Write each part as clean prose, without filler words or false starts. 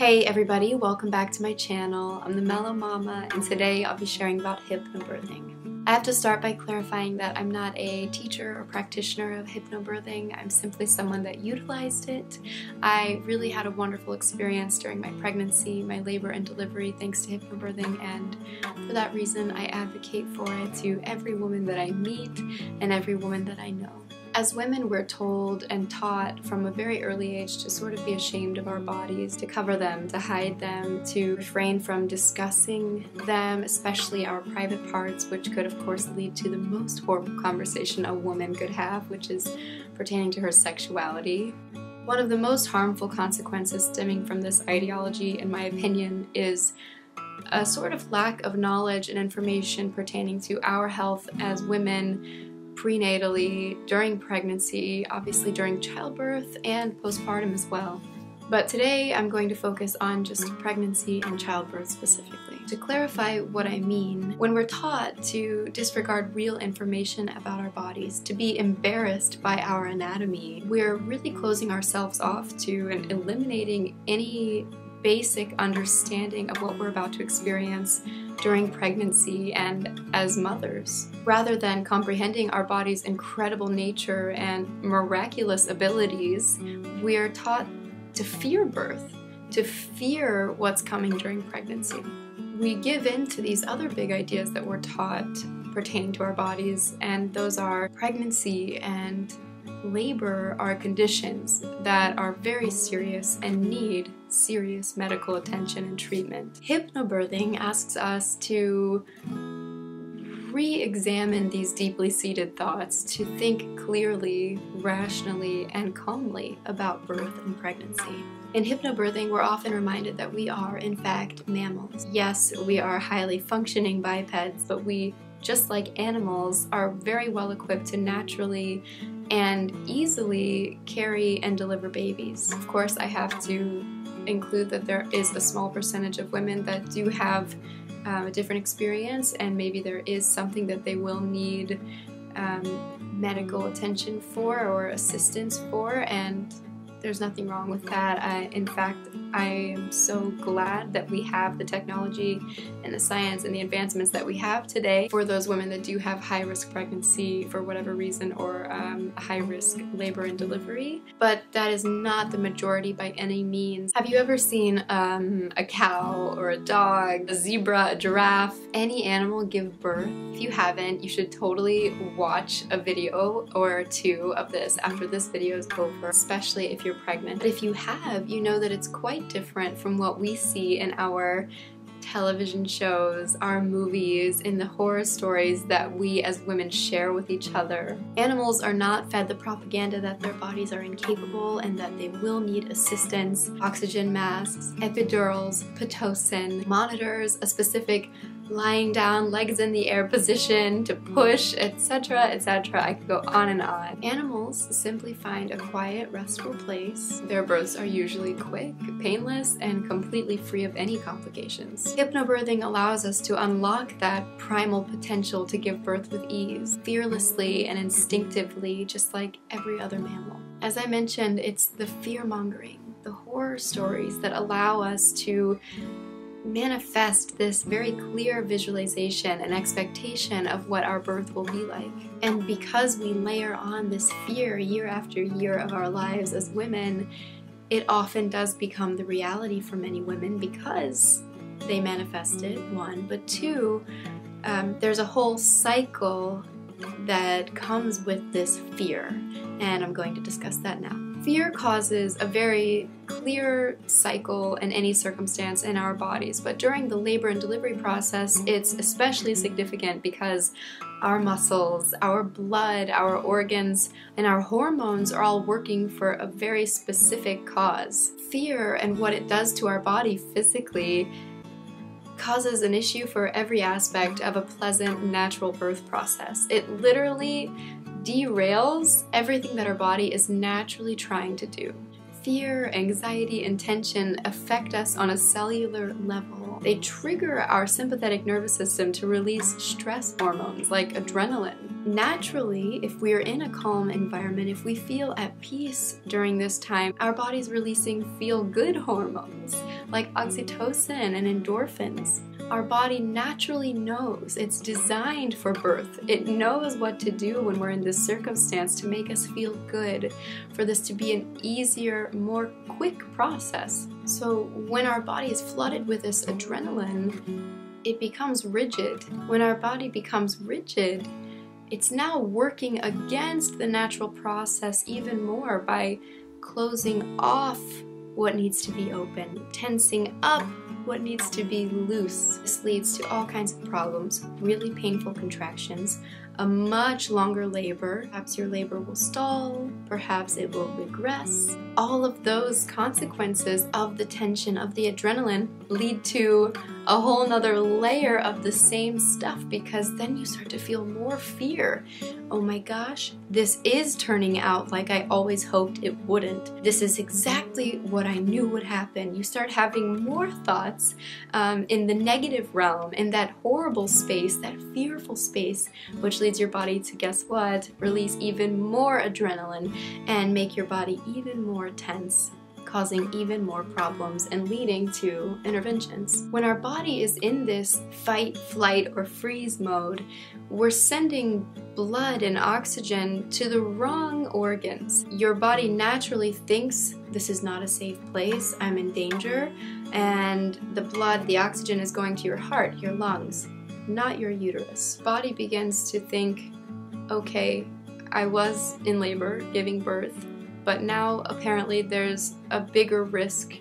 Hey everybody, welcome back to my channel. I'm the Mellow Mama, and today I'll be sharing about hypnobirthing. I have to start by clarifying that I'm not a teacher or practitioner of hypnobirthing. I'm simply someone that utilized it. I really had a wonderful experience during my pregnancy, my labor and delivery thanks to hypnobirthing, and for that reason I advocate for it to every woman that I meet and every woman that I know. As women, we're told and taught from a very early age to sort of be ashamed of our bodies, to cover them, to hide them, to refrain from discussing them, especially our private parts, which could of course lead to the most horrible conversation a woman could have, which is pertaining to her sexuality. One of the most harmful consequences stemming from this ideology, in my opinion, is a sort of lack of knowledge and information pertaining to our health as women, prenatally, during pregnancy, obviously during childbirth, and postpartum as well. But today I'm going to focus on just pregnancy and childbirth specifically. To clarify what I mean, when we're taught to disregard real information about our bodies, to be embarrassed by our anatomy, we're really closing ourselves off to and eliminating any basic understanding of what we're about to experience during pregnancy and as mothers. Rather than comprehending our body's incredible nature and miraculous abilities, we are taught to fear birth, to fear what's coming during pregnancy. We give in to these other big ideas that we're taught pertaining to our bodies, and those are pregnancy and labor are conditions that are very serious and need serious medical attention and treatment. Hypnobirthing asks us to re-examine these deeply seated thoughts, to think clearly, rationally, and calmly about birth and pregnancy. In hypnobirthing, we're often reminded that we are, in fact, mammals. Yes, we are highly functioning bipeds, but we, just like animals, are very well equipped to naturally and easily carry and deliver babies. Of course, I have to include that there is a small percentage of women that do have a different experience, and maybe there is something that they will need medical attention for or assistance for, and there's nothing wrong with that. In fact, I am so glad that we have the technology and the science and the advancements that we have today for those women that do have high-risk pregnancy for whatever reason, or high-risk labor and delivery. But that is not the majority by any means. Have you ever seen a cow or a dog, a zebra, a giraffe, any animal give birth? If you haven't, you should totally watch a video or two of this after this video is over, especially if you're pregnant. But if you have, you know that it's quite different from what we see in our television shows, our movies, in the horror stories that we as women share with each other. Animals are not fed the propaganda that their bodies are incapable and that they will need assistance, oxygen masks, epidurals, Pitocin, monitors, a specific lying down, legs in the air position to push, etc., etc. I could go on and on. Animals simply find a quiet, restful place. Their births are usually quick, painless, and completely free of any complications. Hypnobirthing allows us to unlock that primal potential to give birth with ease, fearlessly and instinctively, just like every other mammal. As I mentioned, it's the fear-mongering, the horror stories that allow us to manifest this very clear visualization and expectation of what our birth will be like. And because we layer on this fear year after year of our lives as women, it often does become the reality for many women because they manifest it, one, but two, there's a whole cycle that comes with this fear, and I'm going to discuss that now. Fear causes a very clear cycle in any circumstance in our bodies, but during the labor and delivery process, it's especially significant because our muscles, our blood, our organs, and our hormones are all working for a very specific cause. Fear and what it does to our body physically causes an issue for every aspect of a pleasant, natural birth process. It literally derails everything that our body is naturally trying to do. Fear, anxiety, and tension affect us on a cellular level. They trigger our sympathetic nervous system to release stress hormones like adrenaline. Naturally, if we're in a calm environment, if we feel at peace during this time, our body's releasing feel-good hormones like oxytocin and endorphins. Our body naturally knows. It's designed for birth. It knows what to do when we're in this circumstance to make us feel good, for this to be an easier, more quick process. So when our body is flooded with this adrenaline, it becomes rigid. When our body becomes rigid, it's now working against the natural process even more by closing off what needs to be open, tensing up what needs to be loose. This leads to all kinds of problems, really painful contractions, a much longer labor. Perhaps your labor will stall, perhaps it will regress. All of those consequences of the tension, of the adrenaline, lead to a whole nother layer of the same stuff, because then you start to feel more fear. Oh my gosh, this is turning out like I always hoped it wouldn't. This is exactly what I knew would happen. You start having more thoughts in the negative realm, in that horrible space, that fearful space, which leads your body to, guess what, release even more adrenaline and make your body even more tense, causing even more problems and leading to interventions. When our body is in this fight, flight, or freeze mode, we're sending blood and oxygen to the wrong organs. Your body naturally thinks this is not a safe place, I'm in danger, and the blood, the oxygen is going to your heart, your lungs, not your uterus. Body begins to think, okay, I was in labor, giving birth, but now apparently there's a bigger risk.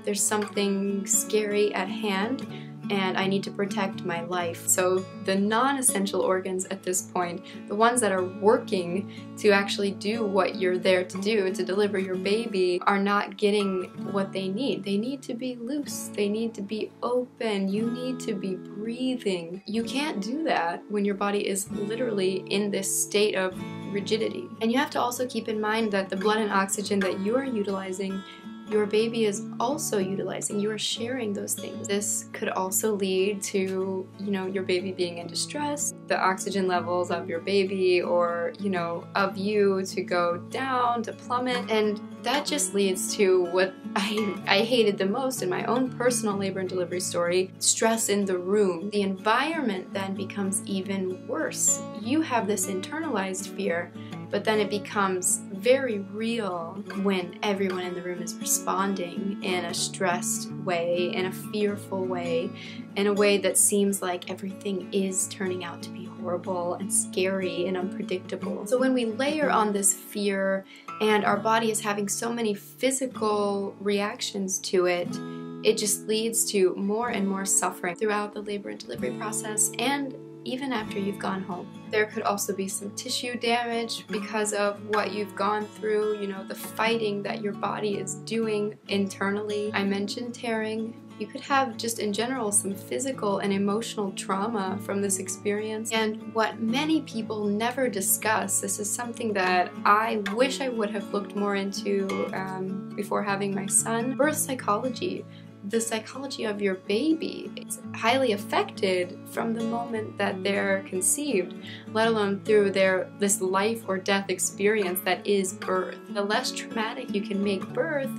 There's something scary at hand, and I need to protect my life. So the non-essential organs at this point, the ones that are working to actually do what you're there to do, to deliver your baby, are not getting what they need. They need to be loose. They need to be open. You need to be breathing. You can't do that when your body is literally in this state of rigidity. And you have to also keep in mind that the blood and oxygen that you are utilizing, your baby is also utilizing. You are sharing those things. This could also lead to, your baby being in distress, the oxygen levels of your baby, or, of you to go down, to plummet. And that just leads to what I hated the most in my own personal labor and delivery story: stress in the room. The environment then becomes even worse. You have this internalized fear, but then it becomes very real when everyone in the room is responding in a stressed way, in a fearful way, in a way that seems like everything is turning out to be horrible and scary and unpredictable. So when we layer on this fear and our body is having so many physical reactions to it, it just leads to more and more suffering throughout the labor and delivery process, and even after you've gone home. There could also be some tissue damage because of what you've gone through, the fighting that your body is doing internally. I mentioned tearing. You could have just in general some physical and emotional trauma from this experience. And what many people never discuss, this is something that I wish I would have looked more into before having my son, birth psychology. The psychology of your baby is highly affected from the moment that they're conceived, let alone through this life or death experience that is birth. The less traumatic you can make birth,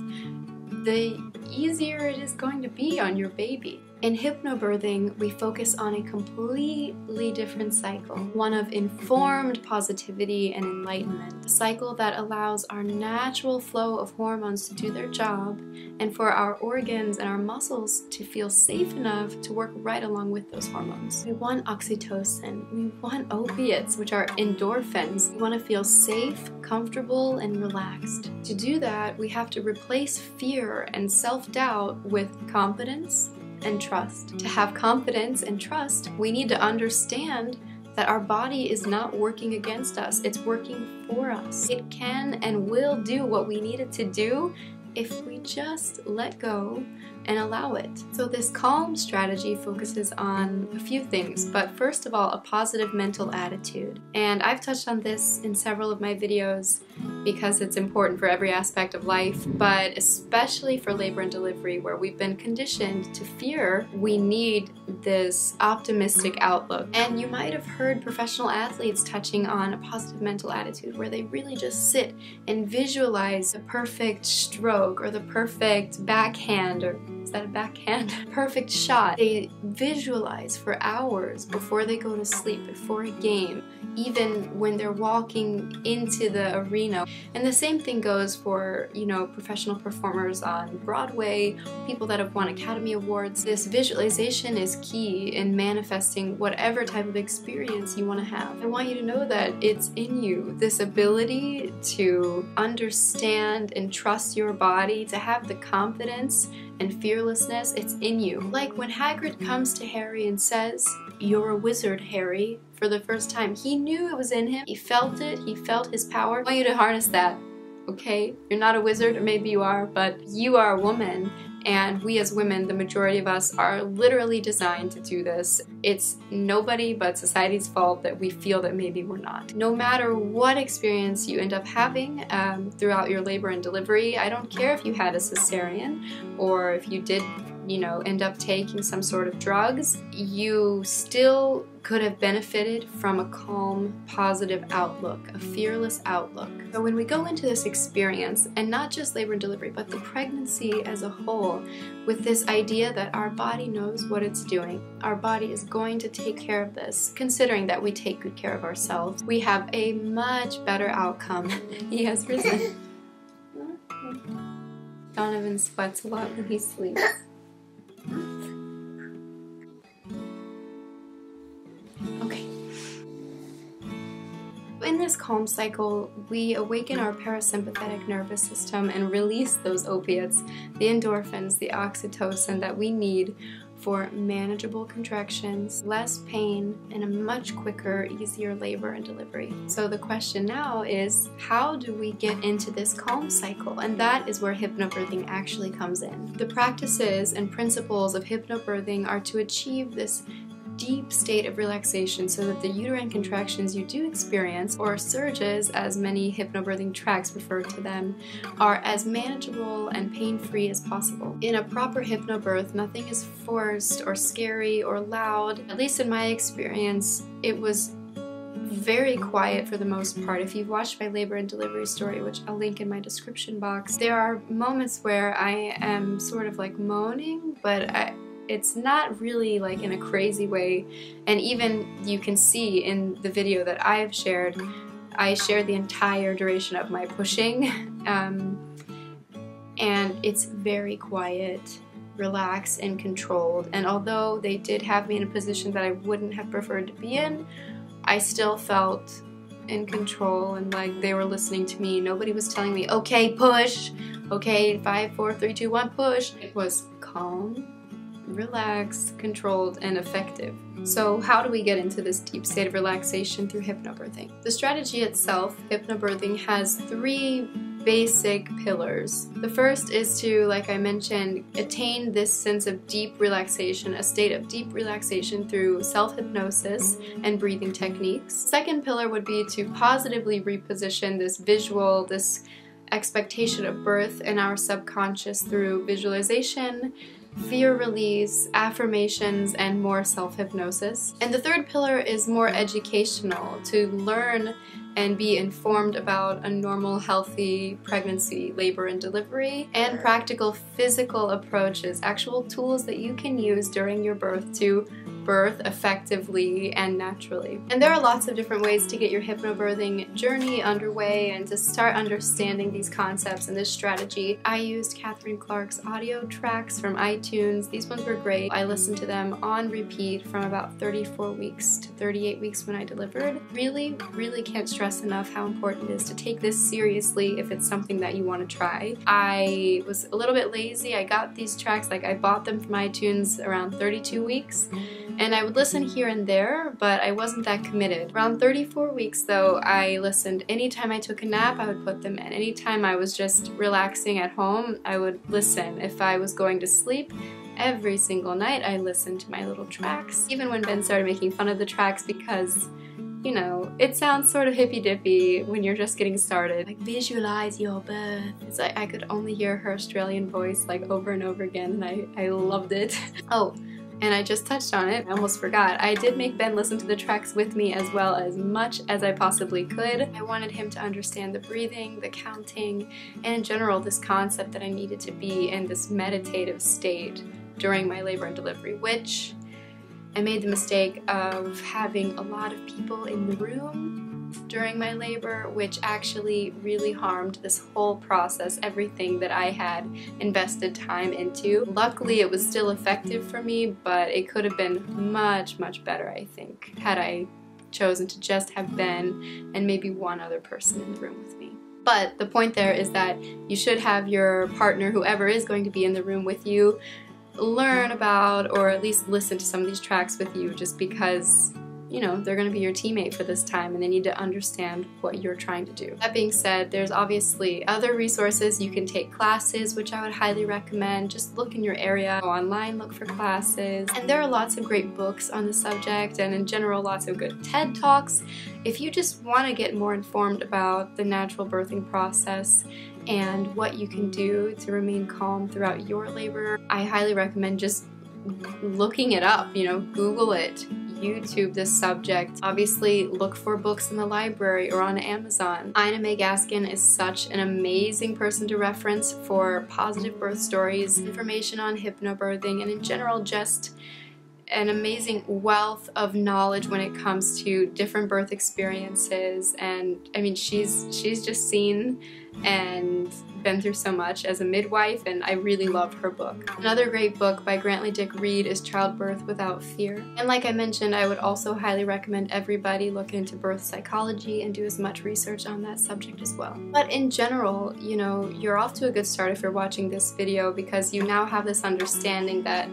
the easier it is going to be on your baby. In hypnobirthing, we focus on a completely different cycle, one of informed positivity and enlightenment, a cycle that allows our natural flow of hormones to do their job and for our organs and our muscles to feel safe enough to work right along with those hormones. We want oxytocin, we want opiates, which are endorphins. We want to feel safe, comfortable, and relaxed. To do that, we have to replace fear and self-doubt with confidence and trust. To have confidence and trust, we need to understand that our body is not working against us, it's working for us. It can and will do what we need it to do if we just let go and allow it. So this calm strategy focuses on a few things, but first of all, a positive mental attitude. And I've touched on this in several of my videos because it's important for every aspect of life, but especially for labor and delivery, where we've been conditioned to fear, we need this optimistic outlook. And you might have heard professional athletes touching on a positive mental attitude, where they really just sit and visualize the perfect stroke or the perfect backhand, or is that a backhand? Perfect shot. They visualize for hours before they go to sleep, before a game, even when they're walking into the arena. And the same thing goes for, you know, professional performers on Broadway, people that have won Academy Awards. This visualization is key in manifesting whatever type of experience you want to have. I want you to know that it's in you, this ability to understand and trust your body, to have the confidence and fearlessness. It's in you. Like when Hagrid comes to Harry and says, "You're a wizard, Harry," for the first time. He knew it was in him. He felt it. He felt his power. I want you to harness that, okay? You're not a wizard, or maybe you are, but you are a woman. And we as women, the majority of us, are literally designed to do this. It's nobody but society's fault that we feel that maybe we're not. No matter what experience you end up having throughout your labor and delivery, I don't care if you had a cesarean or if you did, you know, end up taking some sort of drugs, you still could have benefited from a calm, positive outlook, a fearless outlook. So when we go into this experience, and not just labor and delivery, but the pregnancy as a whole, with this idea that our body knows what it's doing, our body is going to take care of this, considering that we take good care of ourselves, we have a much better outcome. He has risen. Donovan sweats a lot when he sleeps. Okay. In this calm cycle, we awaken our parasympathetic nervous system and release those opiates, the endorphins, the oxytocin that we need for manageable contractions, less pain, and a much quicker, easier labor and delivery. So the question now is, how do we get into this calm cycle? And that is where hypnobirthing actually comes in. The practices and principles of hypnobirthing are to achieve this deep state of relaxation so that the uterine contractions you do experience, or surges as many hypnobirthing tracks refer to them, are as manageable and pain-free as possible. In a proper hypnobirth, nothing is forced or scary or loud. At least in my experience, it was very quiet for the most part. If you've watched my labor and delivery story, which I'll link in my description box, there are moments where I am sort of like moaning, but it's not really like in a crazy way. And even you can see in the video that I've shared, I shared the entire duration of my pushing, and it's very quiet, relaxed, and controlled. And although they did have me in a position that I wouldn't have preferred to be in, I still felt in control and like they were listening to me. Nobody was telling me, okay, push, okay, 5, 4, 3, 2, 1, push. It was calm, relaxed, controlled, and effective. So how do we get into this deep state of relaxation through hypnobirthing? The strategy itself, hypnobirthing, has 3 basic pillars. The first is to, like I mentioned, attain this sense of deep relaxation, a state of deep relaxation through self-hypnosis and breathing techniques. Second pillar would be to positively reposition this visual, this expectation of birth in our subconscious through visualization, fear release, affirmations, and more self-hypnosis. And the third pillar is more educational, to learn and be informed about a normal, healthy pregnancy, labor and delivery, and practical physical approaches, actual tools that you can use during your birth to birth effectively and naturally. And there are lots of different ways to get your hypnobirthing journey underway and to start understanding these concepts and this strategy. I used Catherine Clark's audio tracks from iTunes. These ones were great. I listened to them on repeat from about 34 weeks to 38 weeks when I delivered. Really, really can't stress enough how important it is to take this seriously if it's something that you want to try. I was a little bit lazy. I got these tracks, like I bought them from iTunes around 32 weeks. And I would listen here and there, but I wasn't that committed. Around 34 weeks though, I listened. Anytime I took a nap, I would put them in. Anytime I was just relaxing at home, I would listen. If I was going to sleep, every single night I listened to my little tracks. Even when Ben started making fun of the tracks because, you know, it sounds sort of hippy-dippy when you're just getting started. Like, visualize your birth. It's like I could only hear her Australian voice like over and over again, and I loved it. Oh, and I just touched on it, I almost forgot. I did make Ben listen to the tracks with me as well as much as I possibly could. I wanted him to understand the breathing, the counting, and in general this concept that I needed to be in this meditative state during my labor and delivery, which I made the mistake of having a lot of people in the room during my labor, which actually really harmed this whole process, everything that I had invested time into. Luckily, it was still effective for me, but it could have been much, much better, I think, had I chosen to just have Ben and maybe one other person in the room with me. But the point there is that you should have your partner, whoever is going to be in the room with you, learn about or at least listen to some of these tracks with you, just because, you know, they're going to be your teammate for this time and they need to understand what you're trying to do. That being said, there's obviously other resources. You can take classes, which I would highly recommend. Just look in your area, go online, look for classes. And there are lots of great books on the subject, and in general lots of good TED Talks. If you just want to get more informed about the natural birthing process and what you can do to remain calm throughout your labor, I highly recommend just looking it up, you know, Google it, YouTube this subject. Obviously, look for books in the library or on Amazon. Ina May Gaskin is such an amazing person to reference for positive birth stories, information on hypnobirthing, and in general just an amazing wealth of knowledge when it comes to different birth experiences. And I mean, she's just seen and been through so much as a midwife, and I really love her book. Another great book by Grantley Dick Reed is Childbirth Without Fear. And like I mentioned, I would also highly recommend everybody look into birth psychology and do as much research on that subject as well. But in general, you know, you're off to a good start if you're watching this video, because you now have this understanding that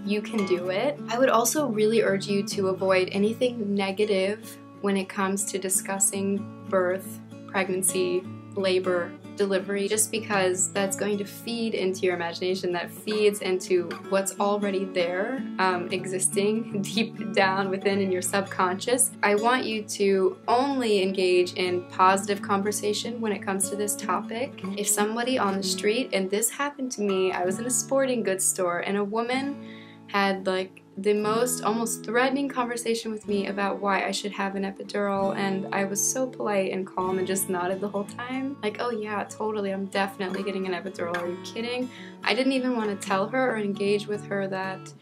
you can do it. I would also really urge you to avoid anything negative when it comes to discussing birth, pregnancy, labor, delivery, just because that's going to feed into your imagination, that feeds into what's already there, existing deep down within in your subconscious. I want you to only engage in positive conversation when it comes to this topic. If somebody on the street, and this happened to me, I was in a sporting goods store and a woman had like the most almost threatening conversation with me about why I should have an epidural, and I was so polite and calm and just nodded the whole time. Like, oh yeah, totally, I'm definitely getting an epidural. Are you kidding? I didn't even want to tell her or engage with her that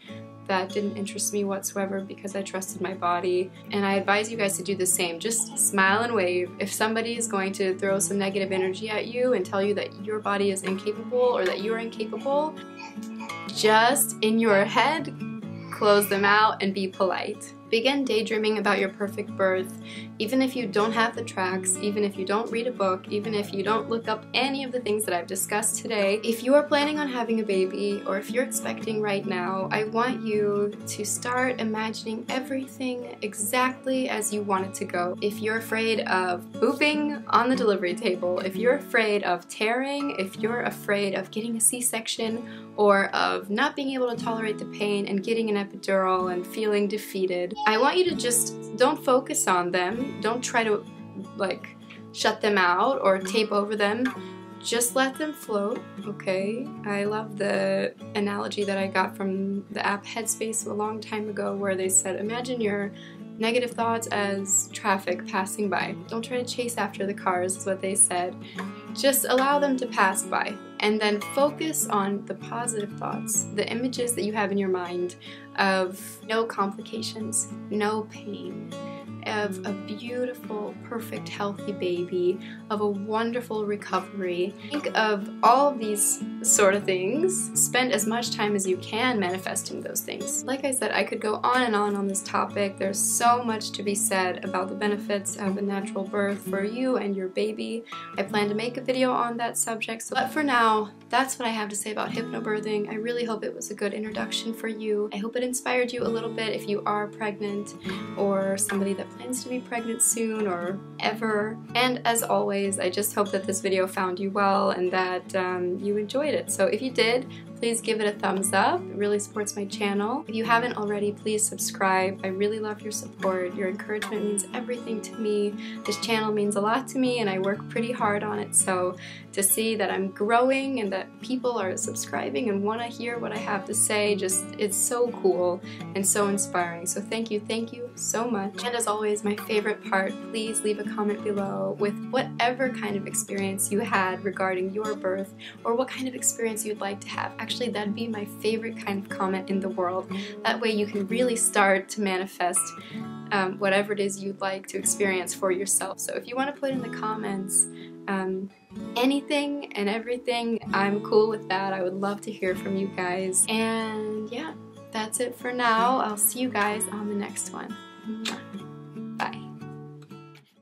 didn't interest me whatsoever, because I trusted my body. And I advise you guys to do the same. Just smile and wave. If somebody is going to throw some negative energy at you and tell you that your body is incapable or that you're incapable, just in your head, close them out and be polite. Begin daydreaming about your perfect birth, even if you don't have the tracks, even if you don't read a book, even if you don't look up any of the things that I've discussed today. If you are planning on having a baby, or if you're expecting right now, I want you to start imagining everything exactly as you want it to go. If you're afraid of pooping on the delivery table, if you're afraid of tearing, if you're afraid of getting a C-section, or of not being able to tolerate the pain and getting an epidural and feeling defeated, I want you to just don't focus on them. Don't try to like shut them out or tape over them. Just let them float, okay? I love the analogy that I got from the app Headspace a long time ago, where they said, imagine your negative thoughts as traffic passing by. Don't try to chase after the cars, is what they said. Just allow them to pass by, and then focus on the positive thoughts, the images that you have in your mind of no complications, no pain, of a beautiful, perfect, healthy baby, of a wonderful recovery. Think of all of these sort of things. Spend as much time as you can manifesting those things. Like I said, I could go on and on this topic. There's so much to be said about the benefits of a natural birth for you and your baby. I plan to make a video on that subject. But for now, that's what I have to say about hypnobirthing. I really hope it was a good introduction for you. I hope it inspired you a little bit if you are pregnant or somebody that plans to be pregnant soon or ever. And as always, I just hope that this video found you well and that you enjoyed it. So if you did, please give it a thumbs up. It really supports my channel. If you haven't already, please subscribe. I really love your support. Your encouragement means everything to me. This channel means a lot to me and I work pretty hard on it. So to see that I'm growing and that people are subscribing and want to hear what I have to say, just it's so cool and so inspiring. So thank you so much. And as always, my favorite part, please leave a comment below with whatever kind of experience you had regarding your birth or what kind of experience you'd like to have. Actually, that'd be my favorite kind of comment in the world. That way you can really start to manifest whatever it is you'd like to experience for yourself. So if you want to put in the comments anything and everything, I'm cool with that. I would love to hear from you guys. And yeah, that's it for now. I'll see you guys on the next one. Mwah.